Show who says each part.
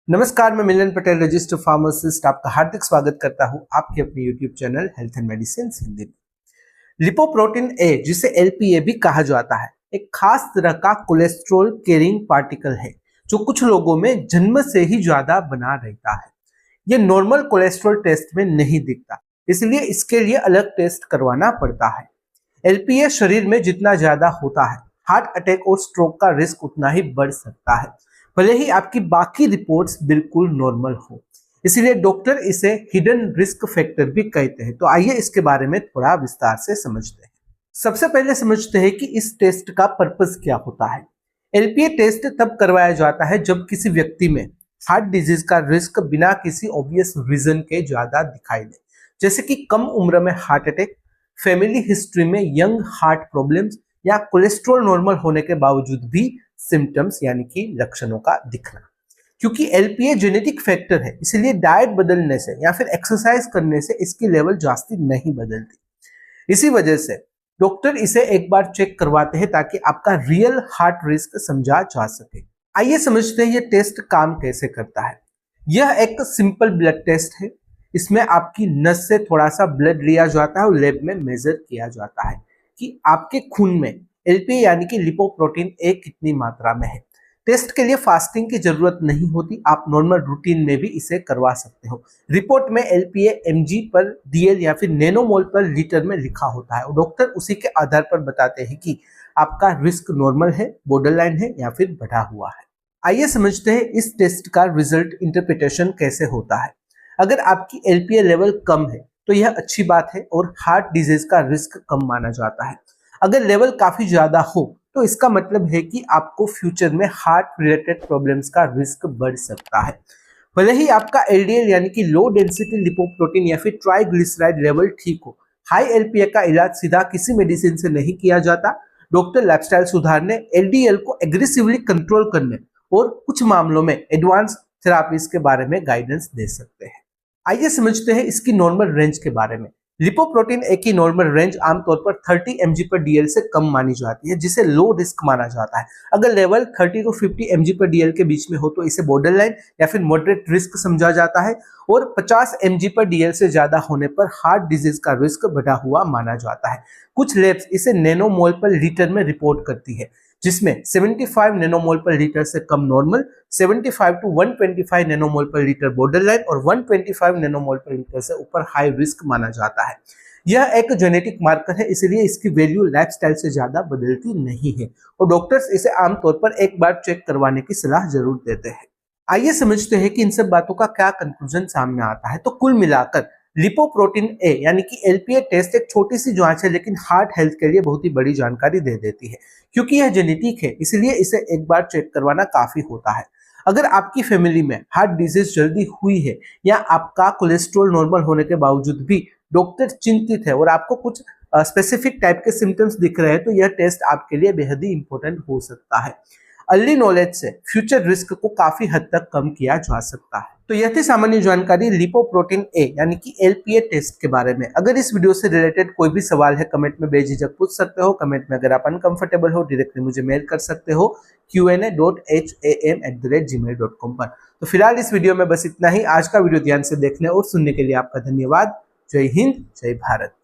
Speaker 1: नमस्कार, मैं मिलन Patel, registered pharmacist, आपका हार्दिक स्वागत करता हूं आपके अपने YouTube channel health and medicine Hindi में। लिपोप्रोटीन ए, जिसे एलपीए भी कहा जाता है, एक खास तरह का कोलेस्ट्रॉल कैरिंग पार्टिकल है जो कुछ लोगों में जन्म से ही ज्यादा बना रहता है। यह नॉर्मल कोलेस्ट्रॉल टेस्ट में नहीं दिखता, इसलिए इसके लिए अलग टेस्ट करवाना पड़ता है। एलपीए शरीर में जितना ज्यादा होता है, हार्ट अटैक और स्ट्रोक का रिस्क उतना ही बढ़ सकता है, भले ही आपकी बाकी रिपोर्ट्स बिल्कुल नॉर्मल हो। इसीलिए डॉक्टर इसे हिडन रिस्क फैक्टर भी कहते हैं। तो आइए इसके बारे में थोड़ा विस्तार से समझते हैं। सबसे पहले समझते हैं कि इस टेस्ट का पर्पस क्या होता है। एलपीए टेस्ट तब करवाया जाता है जब किसी व्यक्ति में हार्ट डिजीज का रिस्क बिना किसी ऑब्वियस रीजन के ज्यादा दिखाई दे, जैसे कि कम उम्र में हार्ट अटैक, फैमिली हिस्ट्री में यंग हार्ट प्रॉब्लम्स, या कोलेस्ट्रॉल नॉर्मल होने के बावजूद भी सिम्टम्स यानी कि लक्षणों का दिखना। क्योंकि एलपीए जेनेटिक फैक्टर है, इसलिए डाइट बदलने से या फिर एक्सरसाइज करने से इसकी लेवल जास्ती नहीं बदलती। इसी वजह से डॉक्टर इसे एक बार चेक करवाते हैं ताकि आपका रियल हार्ट रिस्क समझा जा सके। आइए समझते हैं ये टेस्ट काम कैसे करता है। यह एक सिंपल ब्लड टेस्ट है। इसमें आपकी नस से थोड़ा सा ब्लड लिया जाता है और लैब में मेजर किया जाता है कि आपके खून में एलपीए यानी कि लिपोप्रोटीन ए कितनी मात्रा में है। टेस्ट के लिए फास्टिंग की जरूरत नहीं होती, आप नॉर्मल रूटीन में भी इसे करवा सकते हो। रिपोर्ट में एलपीए एमजी पर डीएल या फिर नैनोमोल पर लीटर में लिखा होता है और डॉक्टर उसी के आधार पर बताते हैं कि आपका रिस्क नॉर्मल है, बॉर्डरलाइन है या फिर बढ़ा हुआ है। आइए समझते हैं इस टेस्ट का रिजल्ट इंटरप्रिटेशन कैसे होता है। अगर आपकी एलपीए लेवल कम है तो यह अच्छी बात है और हार्ट डिजीज का रिस्क कम माना जाता है। अगर लेवल काफी ज्यादा हो तो इसका मतलब है कि आपको फ्यूचर में हार्ट रिलेटेड प्रॉब्लम्स का रिस्क बढ़ सकता है। भले ही आपका एलडीएल यानी कि लो डेंसिटी लिपोप्रोटीन या फिर ट्राइग्लिसराइड लेवल ठीक हो, हाई एलपीए का इलाज सीधा किसी मेडिसिन से नहीं किया जाता। डॉक्टर लाइफस्टाइल सुधारने, एलडीएल को एग्रेसिवली कंट्रोल करने और कुछ मामलों में एडवांस थेरापीज के बारे में गाइडेंस दे सकते हैं। आइए समझते हैं इसकी नॉर्मल रेंज के बारे में। लिपोप्रोटीन ए की नॉर्मल रेंज आमतौर पर 30 mg पर डीएल से कम मानी जाती है, जिसे लो रिस्क माना जाता है। अगर लेवल 30 to 50 mg पर डीएल के बीच में हो तो इसे बॉर्डरलाइन या फिर मॉडरेट रिस्क समझा जाता है, और 50 mg पर डीएल से ज्यादा होने पर हार्ट डिजीज का रिस्क बढ़ा हुआ माना जाता है। कुछ लैब्स इसे नैनोमोल पर लीटर में रिपोर्ट करती है, जिसमें 75 नैनोमोल पर लीटर से कम नॉर्मल, 75 to 125 नैनोमोल पर लीटर बॉर्डरलाइन और 125 नैनोमोल पर लीटर से ऊपर हाई रिस्क माना जाता है। यह एक जेनेटिक मार्कर है, इसलिए इसकी वैल्यू लाइफस्टाइल से ज्यादा बदलती नहीं है और डॉक्टर्स इसे आमतौर पर एक बार चेक करवाने की सलाह जरूर देते हैं। आइए समझते हैं कि इन सब बातों का क्या कंक्लूजन सामने आता है। तो कुल मिलाकर लिपोप्रोटीन ए यानी कि एलपीए टेस्ट एक छोटी सी जांच है, लेकिन हार्ट हेल्थ के लिए बहुत ही बड़ी जानकारी दे देती है। क्योंकि यह जेनेटिक है, इसलिए इसे एक बार चेक करवाना काफी होता है। अगर आपकी फैमिली में हार्ट डिजीज जल्दी हुई है या आपका कोलेस्ट्रॉल नॉर्मल होने के बावजूद भी डॉक्टर चिंतित है और आपको कुछ स्पेसिफिक टाइप के सिम्टम्स दिख रहे हैं, तो यह टेस्ट आपके लिए बेहद ही इंपॉर्टेंट हो सकता है। अर्ली नॉलेज से फ्यूचर रिस्क को काफी हद तक कम किया जा सकता है। तो यह थी सामान्य जानकारी लिपोप्रोटीन ए यानी कि एलपीए टेस्ट के बारे में। अगर इस वीडियो से रिलेटेड कोई भी सवाल है, कमेंट में बेझिझक पूछ सकते हो। कमेंट में अगर आप अनकंफर्टेबल हो, डायरेक्टली मुझे मेल कर सकते हो qa.ham@gmail.com पर। तो फिलहाल इस वीडियो में बस इतना ही। आज का वीडियो ध्यान से देखने और सुनने के लिए आपका धन्यवाद। जय हिंद, जय भारत।